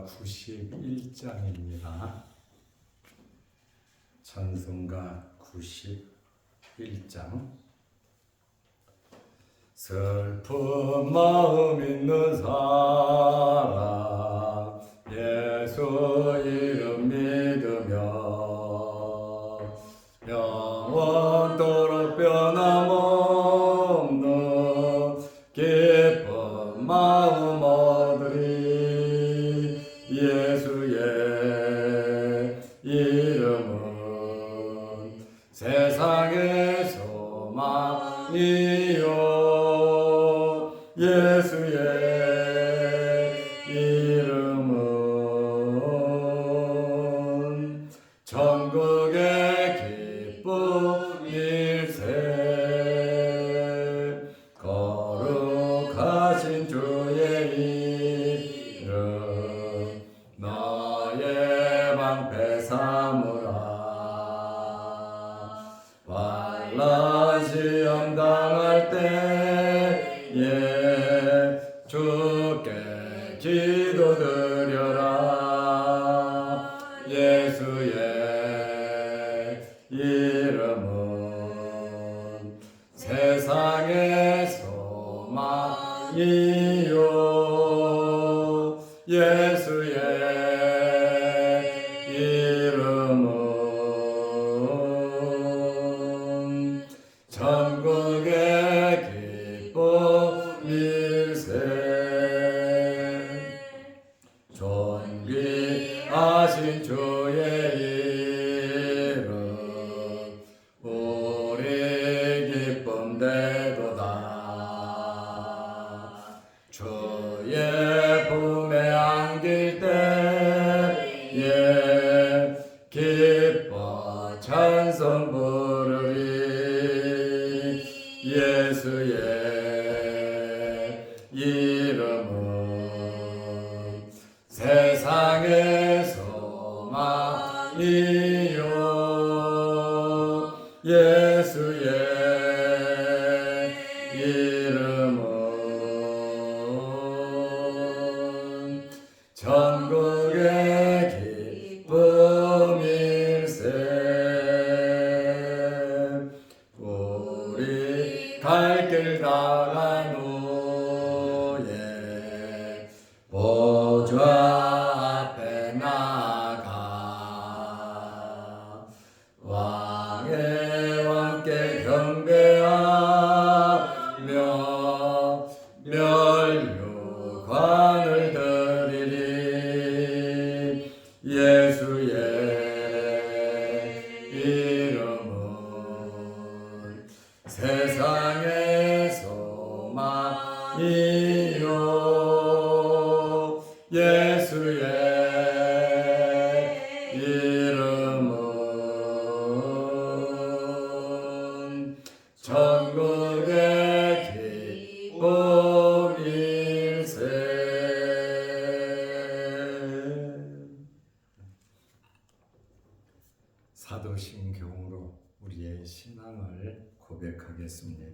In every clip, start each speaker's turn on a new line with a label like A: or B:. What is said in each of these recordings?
A: 찬송가 91장입니다. 찬송가 91장. 슬픈 마음 있는 사람 예수 이름 믿으며 영원토록 변함없는 기쁜 마음 얻으리. 예수의 이름은 세상의 소망이요 예수의 이름은 천국의 기쁨일세. 거룩하신 주의 이름 너의 방패 삼으라. 환난 시험 당할 때에 주께 기도드려라. 예수의 이름은 세상의 소망이요 예수의 이름은 천국의 기쁨일세. 존귀하신 주의 이름 우리 기쁨 되도다. 주의 품에 안길 때에 기뻐 찬송 부르리. 예수의 이름은 세상의 소망이요 예수의 이름은 천국의 기쁨일세. 우리 갈 길 다간 후에 보좌 앞에 나가 왕의 왕께 경배하며 면류관을 드리리. 예수의 이름은 세상의 소망이요 예수의 이름은 천국의 기쁨일세. 사도신경으로 우리의 신앙을 고백하겠습니다.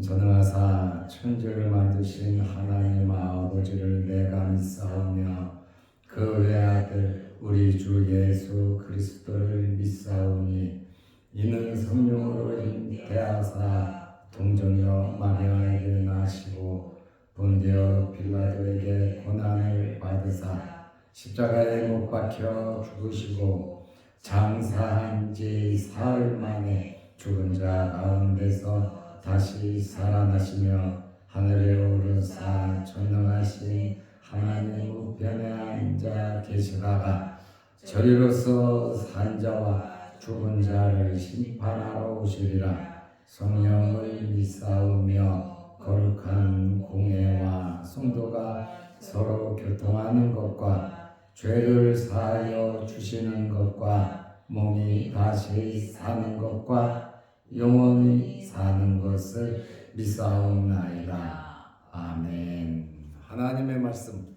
A: 전능하사 천지를 만드신 하나님 아버지를 내가 믿사오며 그 외아들 우리 주 예수 그리스도를 믿사오니 이는 성령으로 잉태하사 동정녀 마리아에게 나시고 본디오 빌라도에게 고난을 받으사 십자가에 못 박혀 죽으시고 장사한 지 사흘 만에 죽은 자 가운데서 다시 살아나시며 하늘에 오르사 전능하신 하나님 우편에 앉아 계시다가 저리로서 산 자와 죽은 자를 심판하러 오시리라. 성령을 믿사오며 거룩한 공회와 성도가 서로 교통하는 것과 죄를 사하여 주시는 것과 몸이 다시 사는 것과 영원히 사는 것을 믿사옵나이다. 아멘. 하나님의 말씀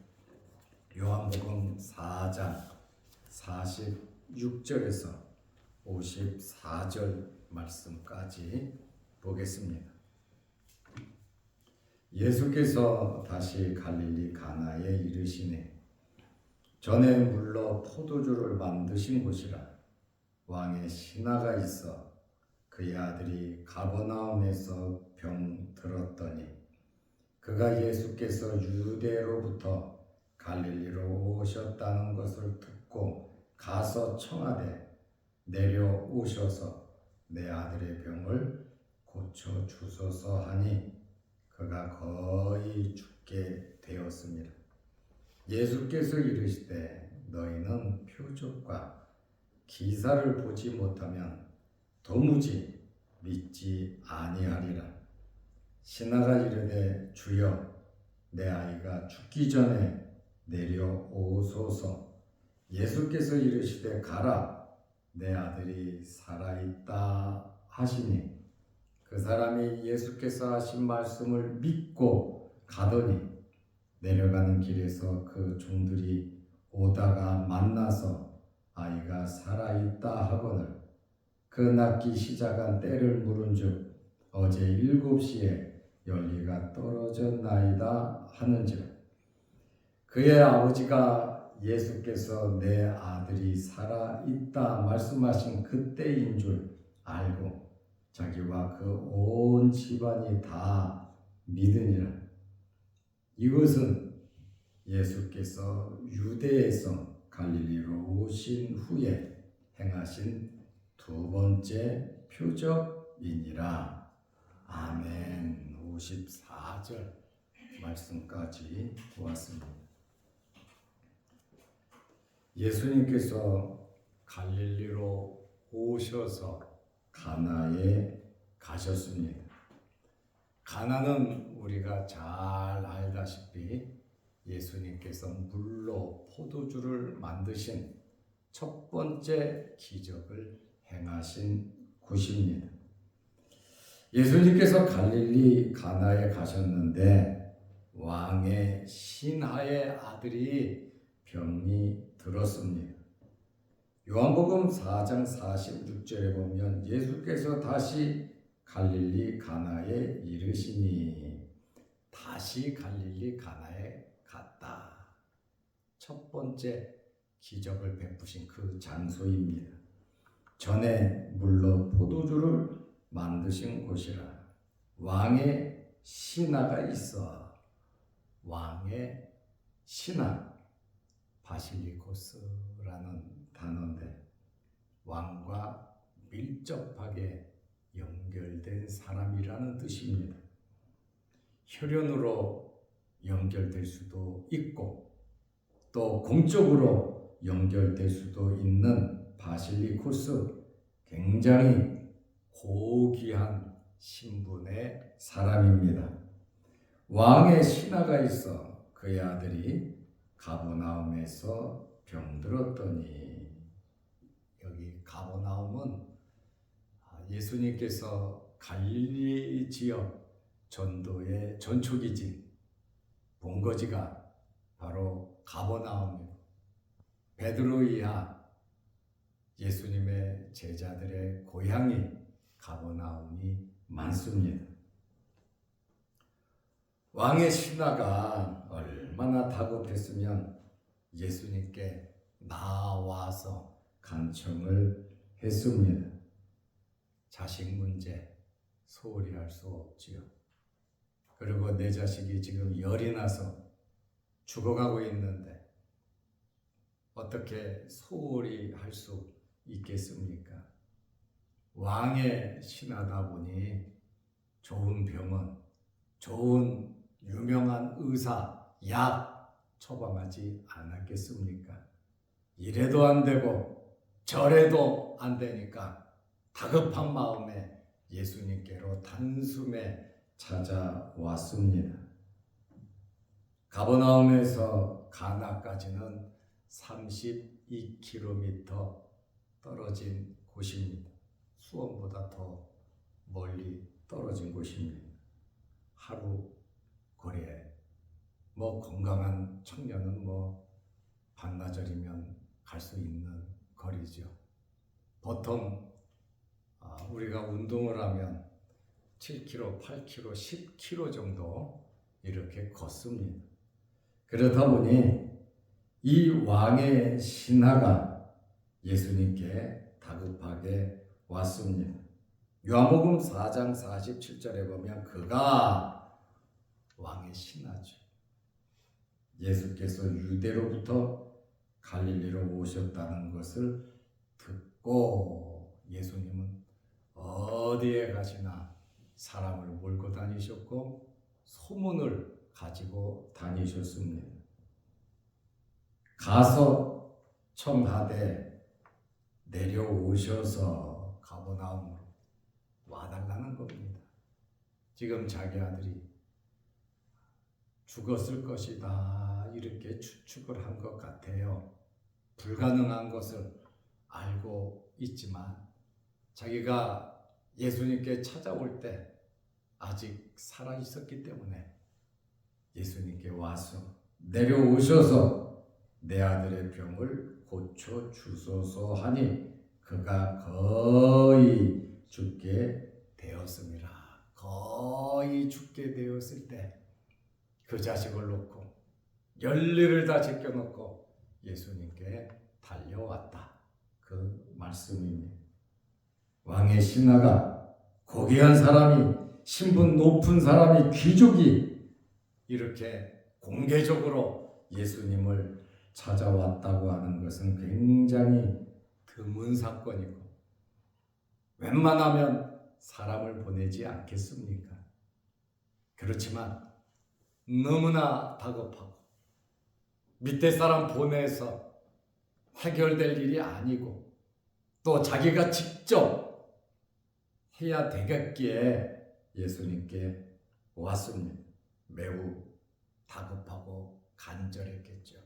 A: 요한복음 4장 46절에서 54절 말씀까지 보겠습니다. 예수께서 다시 갈릴리 가나에 이르시니 전에 물러 포도주를 만드신 곳이라. 왕의 신하가 있어 그의 아들이 가버나움에서 병 들었더니 그가 예수께서 유대로부터 갈릴리로 오셨다는 것을 듣고 가서 청하되 내려오셔서 내 아들의 병을 고쳐 주소서 하니 그가 거의 죽게 되었습니다. 예수께서 이르시되 너희는 표적과 기사를 보지 못하면 도무지 믿지 아니하리라. 신하가 이르되 주여 내 아이가 죽기 전에 내려오소서. 예수께서 이르시되 가라 내 아들이 살아있다 하시니 그 사람이 예수께서 하신 말씀을 믿고 가더니 내려가는 길에서 그 종들이 오다가 만나서 아이가 살아있다 하거늘 그 낳기 시작한 때를 물은즉 어제 7시에 열리가 떨어졌나이다 하는지라. 그의 아버지가 예수께서 내 아들이 살아있다 말씀하신 그때인 줄 알고 자기와 그 온 집안이 다 믿으니라. 이것은 예수께서 유대에서 갈릴리로 오신 후에 행하신 두 번째 표적이니라. 아멘. 54절 말씀까지 보았습니다. 예수님께서 갈릴리로 오셔서 가나에 가셨습니다. 가나는 우리가 잘 알다시피 예수님께서 물로 포도주를 만드신 첫 번째 기적을 행하신 곳입니다. 예수님께서 갈릴리 가나에 가셨는데 왕의 신하의 아들이 병이 들었습니다. 요한복음 4장 46절에 보면 예수께서 다시 갈릴리 가나에 이르시니 다시 갈릴리 가나에 갔다. 첫 번째 기적을 베푸신 그 장소입니다. 전에 물로 포도주를 만드신 곳이라. 왕의 신하가 있어. 왕의 신하, 바실리코스라는 단어인데 왕과 밀접하게 연결된 사람이라는 뜻입니다. 혈연으로 연결될 수도 있고 또 공적으로 연결될 수도 있는 바실리코스, 굉장히 고귀한 신분의 사람입니다. 왕의 신하가 있어 그의 아들이 가버나움에서 병들었더니, 여기 가버나움은 예수님께서 갈릴리 지역 전도의 전초기지, 본거지가 바로 가버나움이고 베드로 이하 예수님의 제자들의 고향이 가버나움이 많습니다. 왕의 신하가 얼마나 다급했으면 예수님께 나와서 간청을 했습니다. 자식 문제 소홀히 할 수 없지요. 그리고 내 자식이 지금 열이 나서 죽어가고 있는데 어떻게 소홀히 할 수 있겠습니까? 왕의 신하다 보니 좋은 병원, 좋은 유명한 의사, 약 처방하지 않았겠습니까? 이래도 안 되고 저래도 안 되니까 다급한 마음에 예수님께로 단숨에 찾아왔습니다. 가버나움에서 가나까지는 32km 떨어진 곳입니다. 수원보다 더 멀리 떨어진 곳입니다. 하루 거리에 건강한 청년은 반나절이면 갈 수 있는 거리죠. 보통 우리가 운동을 하면 7km, 8km, 10km 정도 이렇게 걷습니다. 그러다 보니 이 왕의 신하가 예수님께 다급하게 왔습니다. 요한복음 4장 47절에 보면 그가 왕의 신하죠. 예수께서 유대로부터 갈릴리로 오셨다는 것을 듣고 예수님은 어디에 가시나 사람을 몰고 다니셨고 소문을 가지고 다니셨습니다. 가서 청하되 내려오셔서 가버나움으로 와달라는 겁니다. 지금 자기 아들이 죽었을 것이다 이렇게 추측을 한 것 같아요. 불가능한 것을 알고 있지만 자기가 예수님께 찾아올 때 아직 살아 있었기 때문에 예수님께 와서 내려오셔서 내 아들의 병을 고쳐 주소서 하니 그가 거의 죽게 되었습니다. 거의 죽게 되었을 때 그 자식을 놓고 열리를 다 제껴놓고 예수님께 달려왔다. 그 말씀입니다. 왕의 신하가 고귀한 사람이 신분 높은 사람이 귀족이 이렇게 공개적으로 예수님을 찾아왔다고 하는 것은 굉장히 드문 사건이고 웬만하면 사람을 보내지 않겠습니까? 그렇지만 너무나 다급하고 밑에 사람 보내서 해결될 일이 아니고 또 자기가 직접 해야 되겠기에 예수님께 왔습니다. 매우 다급하고 간절했겠죠.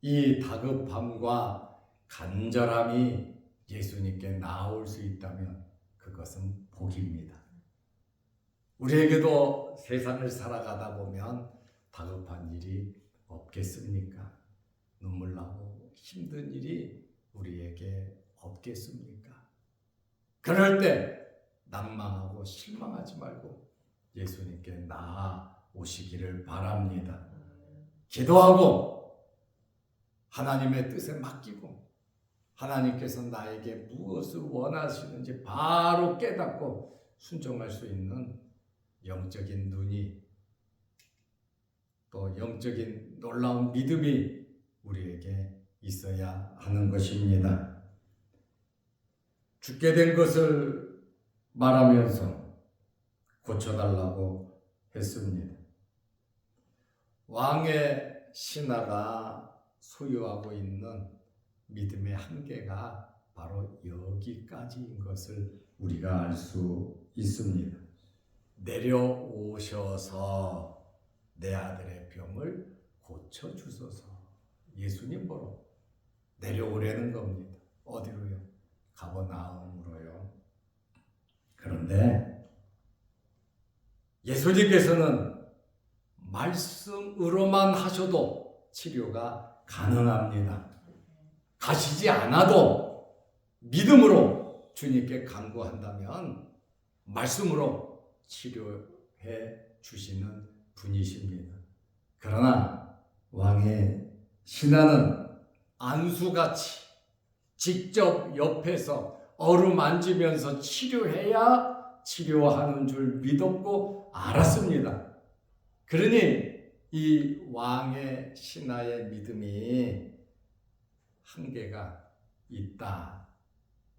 A: 이 다급함과 간절함이 예수님께 나올 수 있다면 그것은 복입니다. 우리에게도 세상을 살아가다 보면 다급한 일이 없겠습니까? 눈물 나고 힘든 일이 우리에게 없겠습니까? 그럴 때 낭망하고 실망하지 말고 예수님께 나아오시기를 바랍니다. 기도하고 하나님의 뜻에 맡기고 하나님께서 나에게 무엇을 원하시는지 바로 깨닫고 순종할 수 있는 영적인 눈이 또 영적인 놀라운 믿음이 우리에게 있어야 하는 것입니다. 죽게 된 것을 말하면서 고쳐달라고 했습니다. 왕의 신하가 소유하고 있는 믿음의 한계가 바로 여기까지인 것을 우리가 알 수 있습니다. 내려오셔서 내 아들의 병을 고쳐주소서. 예수님 보러 내려오려는 겁니다. 어디로요? 가버나움으로요. 그런데 예수님께서는 말씀으로만 하셔도 치료가 가능합니다. 가시지 않아도 믿음으로 주님께 간구한다면 말씀으로 치료해 주시는 분이십니다. 그러나 왕의 신하는 안수같이 직접 옆에서 어루만지면서 치료해야 치료하는 줄 믿었고 알았습니다. 그러니 이 왕의 신하의 믿음이 한계가 있다.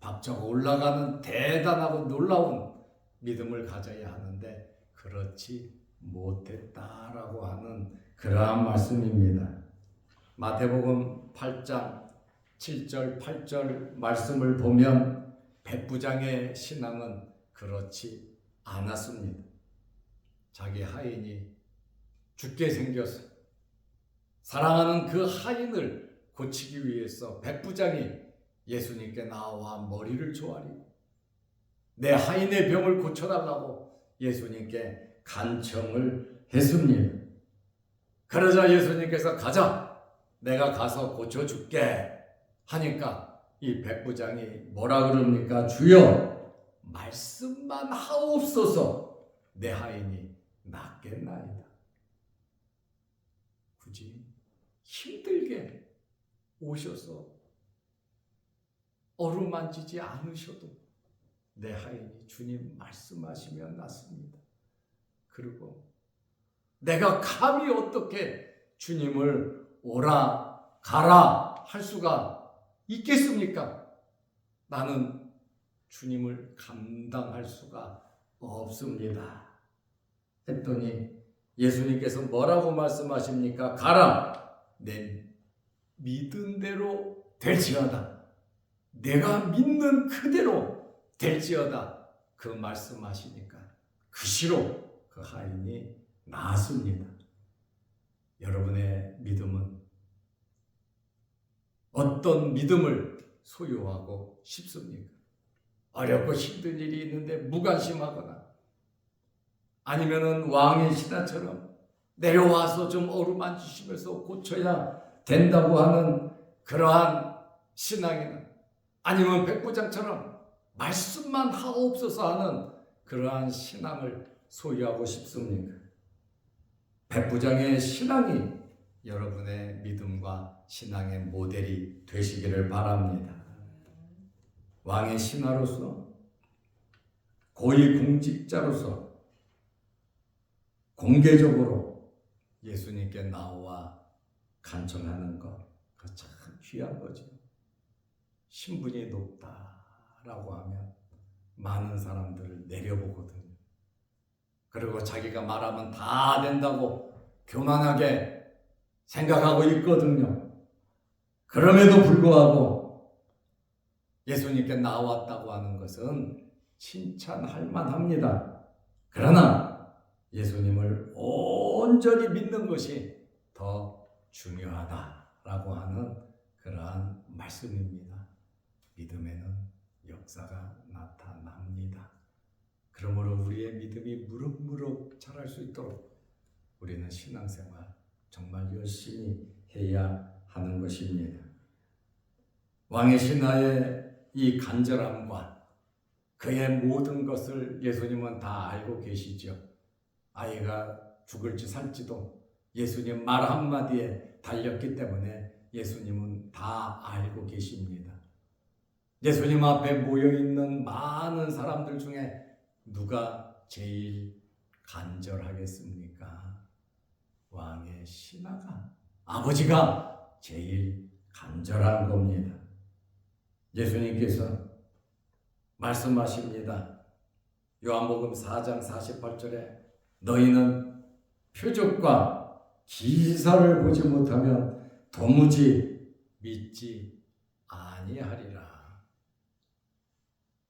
A: 박차고 올라가는 대단하고 놀라운 믿음을 가져야 하는데 그렇지 못했다라고 하는 그러한 말씀입니다. 마태복음 8장 7절 8절 말씀을 보면 백부장의 신앙은 그렇지 않았습니다. 자기 하인이 죽게 생겨서 사랑하는 그 하인을 고치기 위해서 백부장이 예수님께 나와 머리를 조아리고 내 하인의 병을 고쳐달라고 예수님께 간청을 했습니다. 그러자 예수님께서 가자, 내가 가서 고쳐줄게 하니까 이 백부장이 뭐라 그럽니까? 주여, 말씀만 하옵소서 내 하인이 낫겠나이다. 굳이 힘들게 오셔서 어루만지지 않으셔도 내 하인이 주님 말씀하시면 낫습니다. 그리고 내가 감히 어떻게 주님을 오라 가라 할 수가 있겠습니까? 나는 주님을 감당할 수가 없습니다. 했더니 예수님께서 뭐라고 말씀하십니까? 가라! 내 믿은 대로 될지어다. 내가 믿는 그대로 될지어다. 그 말씀하시니까 그 시로 그 하인이 나았습니다. 여러분의 믿음은 어떤 믿음을 소유하고 싶습니까? 어렵고 힘든 일이 있는데 무관심하거나 아니면은 왕의 신하처럼 내려와서 좀 어루만지시면서 고쳐야 된다고 하는 그러한 신앙이나 아니면 백부장처럼 말씀만 하옵소서 하는 그러한 신앙을 소유하고 싶습니까? 백부장의 신앙이 여러분의 믿음과 신앙의 모델이 되시기를 바랍니다. 왕의 신하로서 고위공직자로서 공개적으로 예수님께 나와 간청하는 것, 그거 참 귀한 거죠. 신분이 높다라고 하면 많은 사람들을 내려보거든요. 그리고 자기가 말하면 다 된다고 교만하게 생각하고 있거든요. 그럼에도 불구하고 예수님께 나왔다고 하는 것은 칭찬할 만합니다. 그러나 예수님을 온전히 믿는 것이 더 중요하다라고 하는 그러한 말씀입니다. 믿음에는 역사가 나타납니다. 그러므로 우리의 믿음이 무럭무럭 자랄 수 있도록 우리는 신앙생활 정말 열심히 해야 하는 것입니다. 왕의 신하의 이 간절함과 그의 모든 것을 예수님은 다 알고 계시죠. 아이가 죽을지 살지도 예수님 말 한마디에 달렸기 때문에 예수님은 다 알고 계십니다. 예수님 앞에 모여있는 많은 사람들 중에 누가 제일 간절하겠습니까? 왕의 신하가, 아버지가 제일 간절한 겁니다. 예수님께서 말씀하십니다. 요한복음 4장 48절에 너희는 표적과 기사를 보지 못하면 도무지 믿지 아니하리라.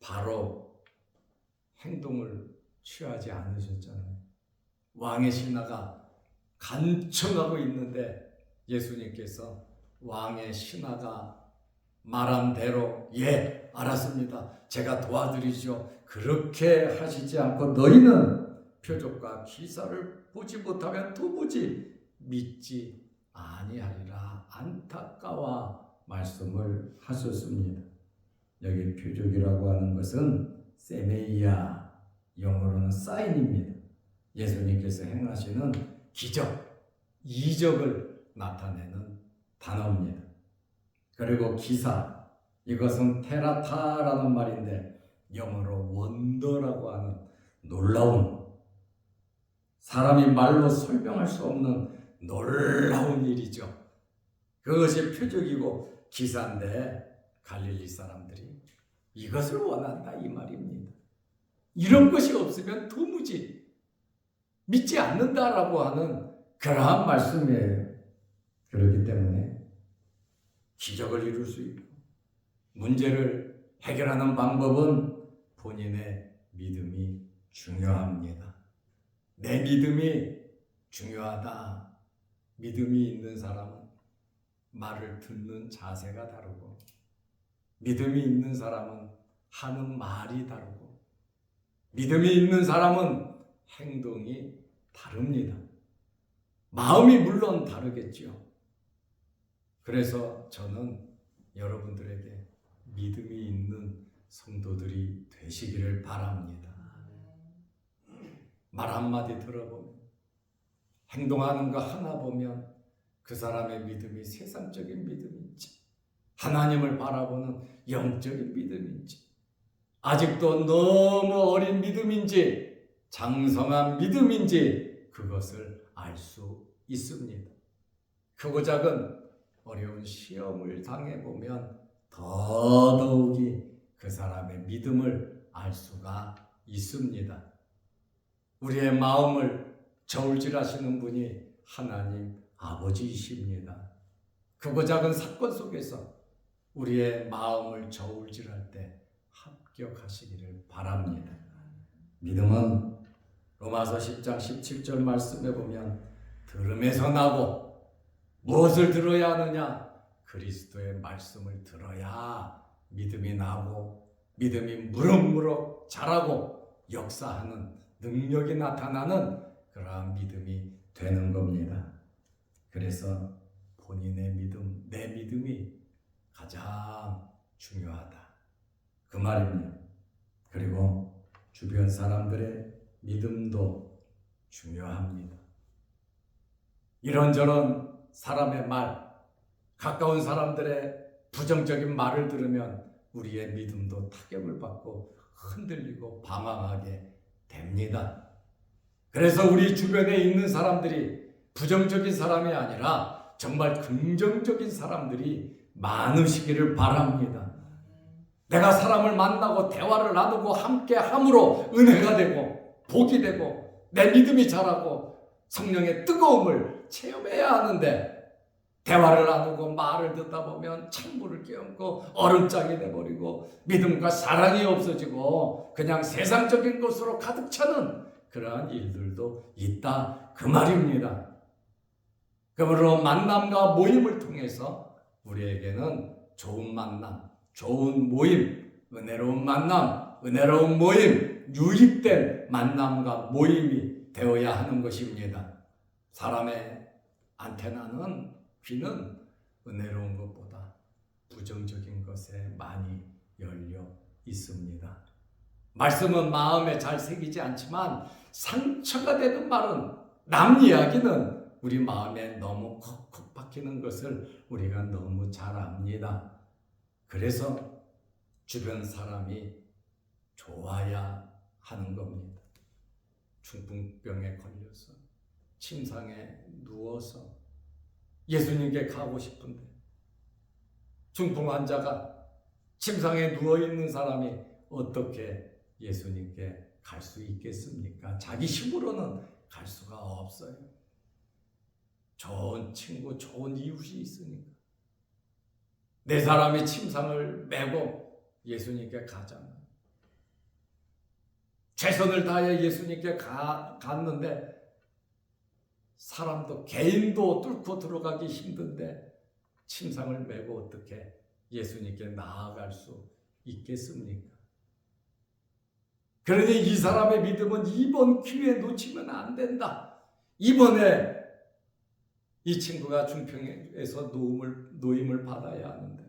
A: 바로 행동을 취하지 않으셨잖아요. 왕의 신하가 간청하고 있는데 예수님께서 왕의 신하가 말한 대로 예, 알았습니다. 제가 도와드리죠. 그렇게 하시지 않고 너희는 표적과 기사를 보지 못하면 도무지 믿지 아니하리라. 안타까워 말씀을 하셨습니다. 여기 표적이라고 하는 것은 세메이아, 영어로는 사인입니다. 예수님께서 행하시는 기적, 이적을 나타내는 단어입니다. 그리고 기사, 이것은 테라타라는 말인데 영어로 원더라고 하는 놀라운, 사람이 말로 설명할 수 없는 놀라운 일이죠. 그것이 표적이고 기사인데 갈릴리 사람들이 이것을 원한다 이 말입니다. 이런 것이 없으면 도무지 믿지 않는다라고 하는 그러한 말씀이에요. 그렇기 때문에 기적을 이룰 수 있고 문제를 해결하는 방법은 본인의 믿음이 중요합니다. 내 믿음이 중요하다. 믿음이 있는 사람은 말을 듣는 자세가 다르고 믿음이 있는 사람은 하는 말이 다르고 믿음이 있는 사람은 행동이 다릅니다. 마음이 물론 다르겠죠. 그래서 저는 여러분들에게 믿음이 있는 성도들이 되시기를 바랍니다. 말 한마디 들어보면 행동하는 거 하나 보면 그 사람의 믿음이 세상적인 믿음인지 하나님을 바라보는 영적인 믿음인지, 아직도 너무 어린 믿음인지, 장성한 믿음인지 그것을 알 수 있습니다. 크고 작은 어려운 시험을 당해보면 더더욱이 그 사람의 믿음을 알 수가 있습니다. 우리의 마음을 저울질하시는 분이 하나님 아버지이십니다. 크고 작은 사건 속에서 우리의 마음을 저울질할 때 합격하시기를 바랍니다. 믿음은 로마서 10장 17절 말씀에 보면 들음에서 나고, 무엇을 들어야 하느냐? 그리스도의 말씀을 들어야 믿음이 나고, 믿음이 무럭무럭 자라고 역사하는 능력이 나타나는 그러한 믿음이 되는 겁니다. 그래서 본인의 믿음, 내 믿음이 가장 중요하다, 그 말입니다. 그리고 주변 사람들의 믿음도 중요합니다. 이런저런 사람의 말, 가까운 사람들의 부정적인 말을 들으면 우리의 믿음도 타격을 받고 흔들리고 방황하게 됩니다. 그래서 우리 주변에 있는 사람들이 부정적인 사람이 아니라 정말 긍정적인 사람들이 많으시기를 바랍니다. 내가 사람을 만나고 대화를 나누고 함께 함으로 은혜가 되고 복이 되고 내 믿음이 자라고 성령의 뜨거움을 체험해야 하는데, 대화를 나누고 말을 듣다 보면 찬물을 끼얹고 얼음장이 돼버리고 믿음과 사랑이 없어지고 그냥 세상적인 것으로 가득 차는 그러한 일들도 있다, 그 말입니다. 그러므로 만남과 모임을 통해서 우리에게는 좋은 만남, 좋은 모임, 은혜로운 만남, 은혜로운 모임, 유익된 만남과 모임이 되어야 하는 것입니다. 사람의 안테나는, 귀는 은혜로운 것보다 부정적인 것에 많이 열려 있습니다. 말씀은 마음에 잘 새기지 않지만 상처가 되는 말은, 남 이야기는 우리 마음에 너무 콕콕 박히는 것을 우리가 너무 잘 압니다. 그래서 주변 사람이 좋아야 하는 겁니다. 중풍병에 걸려서 침상에 누워서 예수님께 가고 싶은데, 중풍 환자가 침상에 누워있는 사람이 어떻게 예수님께 갈 수 있겠습니까? 자기 힘으로는 갈 수가 없어요. 좋은 친구, 좋은 이웃이 있으니까. 네 사람이 침상을 메고 예수님께 가잖아요. 최선을 다해 예수님께 갔는데 사람도, 개인도 뚫고 들어가기 힘든데 침상을 메고 어떻게 예수님께 나아갈 수 있겠습니까? 그러니 이 사람의 믿음은 이번 기회 놓치면 안 된다. 이번에 이 친구가 중풍에서 노임을 받아야 하는데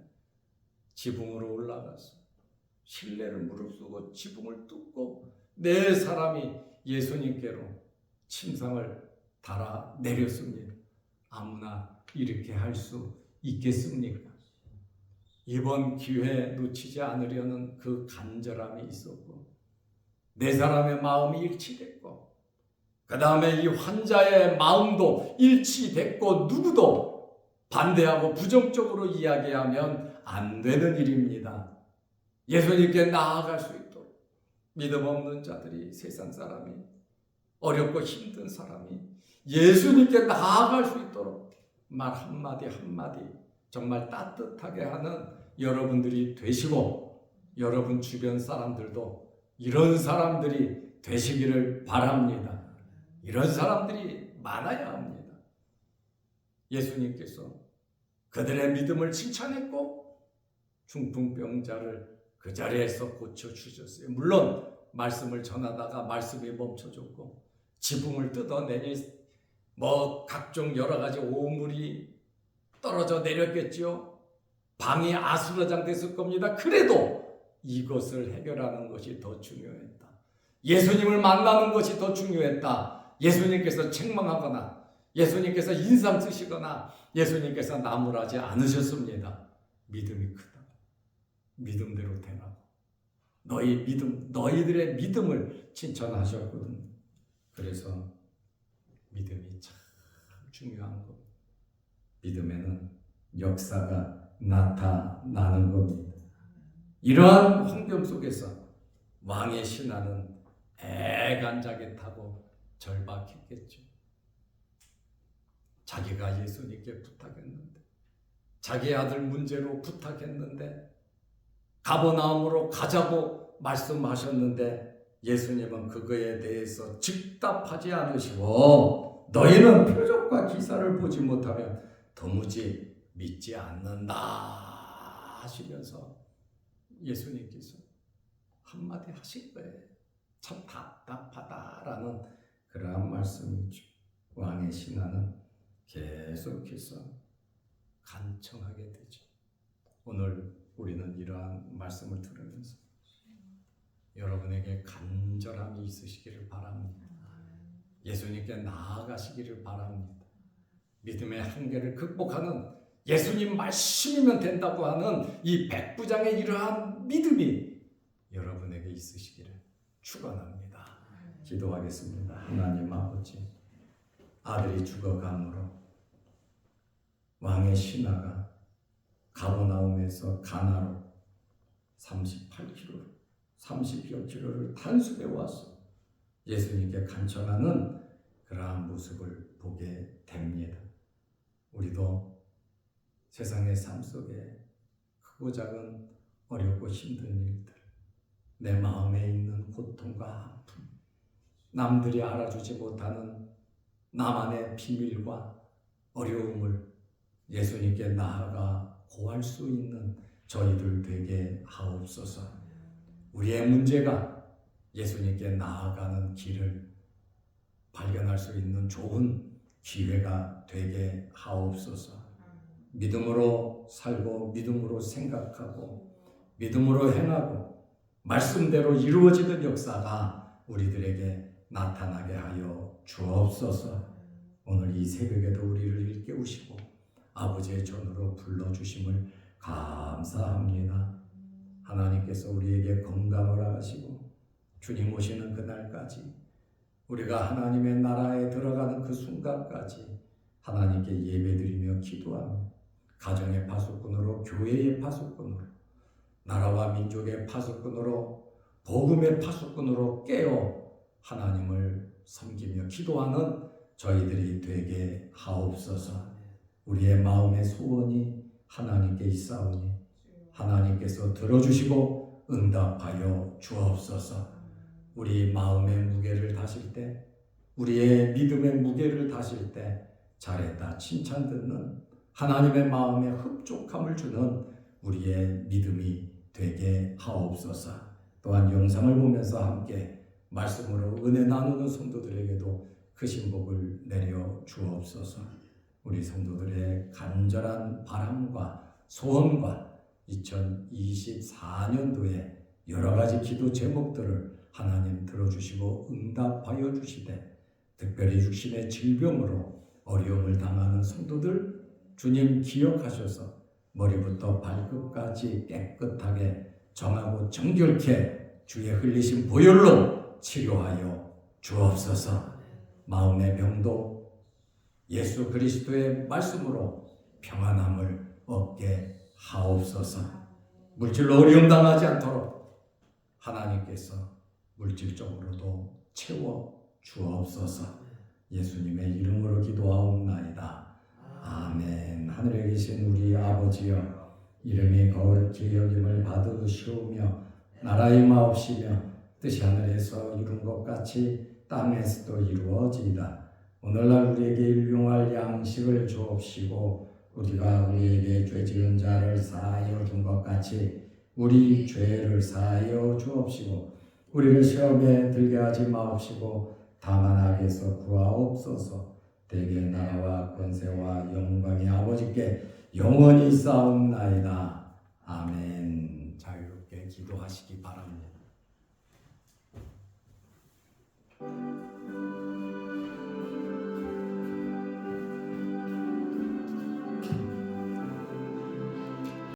A: 지붕으로 올라가서 실내를 무릅쓰고 지붕을 뚫고 네 사람이 예수님께로 침상을 달아 내렸습니다. 아무나 이렇게 할 수 있겠습니까? 이번 기회 놓치지 않으려는 그 간절함이 있었고, 네 사람의 마음이 일치됐고, 그 다음에 이 환자의 마음도 일치됐고, 누구도 반대하고 부정적으로 이야기하면 안 되는 일입니다. 예수님께 나아갈 수 있도록 믿음 없는 자들이, 세상 사람이, 어렵고 힘든 사람이 예수님께 나아갈 수 있도록 말 한마디 한마디 정말 따뜻하게 하는 여러분들이 되시고, 여러분 주변 사람들도 이런 사람들이 되시기를 바랍니다. 이런 사람들이 많아야 합니다. 예수님께서 그들의 믿음을 칭찬했고 중풍병자를 그 자리에서 고쳐주셨어요. 물론 말씀을 전하다가 말씀이 멈춰졌고 지붕을 뜯어내니 각종 여러 가지 오물이 떨어져 내렸겠죠. 방이 아수라장 됐을 겁니다. 그래도 이것을 해결하는 것이 더 중요했다. 예수님을 만나는 것이 더 중요했다. 예수님께서 책망하거나 예수님께서 인상 쓰시거나 예수님께서 나무라지 않으셨습니다. 믿음이 크다. 믿음대로 되라고. 너희들의 믿음을 칭찬하셨거든. 그래서 믿음이 참 중요한 겁니다. 믿음에는 역사가 나타나는 겁니다. 이러한 환경 속에서 왕의 신하는 애간장에 타고 절박했겠죠. 자기가 예수님께 부탁했는데, 자기 아들 문제로 부탁했는데, 가버나움으로 가자고 말씀하셨는데 예수님은 그거에 대해서 즉답하지 않으시고, 너희는 표적과 기사를 보지 못하면 도무지 믿지 않는다 하시면서 예수님께서 한마디 하실 거예요. 참 답답하다라는 그러한 말씀이죠. 왕의 신하는 계속해서 간청하게 되죠. 오늘 우리는 이러한 말씀을 들으면서 여러분에게 간절함이 있으시기를 바랍니다. 예수님께 나아가시기를 바랍니다. 믿음의 한계를 극복하는 예수님 말씀이면 된다고 하는 이 백부장의 이러한 믿음이 여러분에게 있으시기를 축원합니다. 기도하겠습니다. 하나님 아버지, 아들이 죽어감으로 왕의 신하가 가버나움에서 가나로 30여 킬로를 단속해 와서 예수님께 간청하는 그러한 모습을 보게 됩니다. 우리도 세상의 삶 속에 크고 작은 어렵고 힘든 일들, 내 마음에 있는 고통과 아픔, 남들이 알아주지 못하는 나만의 비밀과 어려움을 예수님께 나아가 고할 수 있는 저희들 되게 하옵소서. 우리의 문제가 예수님께 나아가는 길을 발견할 수 있는 좋은 기회가 되게 하옵소서. 믿음으로 살고 믿음으로 생각하고 믿음으로 행하고 말씀대로 이루어지는 역사가 우리들에게 나타나게 하여 주옵소서. 오늘 이 새벽에도 우리를 일깨우시고 아버지의 전으로 불러주심을 감사합니다. 하나님께서 우리에게 건강을 하시고 주님 오시는 그날까지 우리가 하나님의 나라에 들어가는 그 순간까지 하나님께 예배드리며 기도하며 가정의 파수꾼으로, 교회의 파수꾼으로, 나라와 민족의 파수꾼으로, 복음의 파수꾼으로 깨어 하나님을 섬기며 기도하는 저희들이 되게 하옵소서. 우리의 마음의 소원이 하나님께 있사오니 하나님께서 들어주시고 응답하여 주옵소서. 우리 마음의 무게를 다실 때, 우리의 믿음의 무게를 다실 때 잘했다 칭찬 듣는 하나님의 마음에 흡족함을 주는 우리의 믿음이 되게 하옵소서. 또한 영상을 보면서 함께 말씀으로 은혜 나누는 성도들에게도 크신 복을 내려 주옵소서. 우리 성도들의 간절한 바람과 소원과 2024년도에 여러 가지 기도 제목들을 하나님 들어주시고 응답하여 주시되, 특별히 육신의 질병으로 어려움을 당하는 성도들 주님 기억하셔서 머리부터 발끝까지 깨끗하게 정하고 정결케 주의 흘리신 보혈로 치료하여 주옵소서. 마음의 병도 예수 그리스도의 말씀으로 평안함을 얻게 하옵소서. 물질로 어려움 당하지 않도록 하나님께서 물질적으로도 채워 주옵소서. 예수님의 이름으로 기도하옵나이다. 아멘. 하늘에 계신 우리 아버지여, 이름이 거룩히 여김을 받으시오며 나라의 마옵시며 뜻이 하늘에서 이룬 것 같이 땅에서도 이루어지이다. 오늘날 우리에게 일용할 양식을 주옵시고 우리가 우리에게 죄 지은 자를 사하여 준 것 같이 우리 죄를 사하여 주옵시고 우리를 시험에 들게 하지 마옵시고 다만 악에서 구하옵소서. 대개 나라와 권세와 영광이 아버지께 영원히 쌓옵나이다. 아멘. 자유롭게 기도하시기 바랍니다.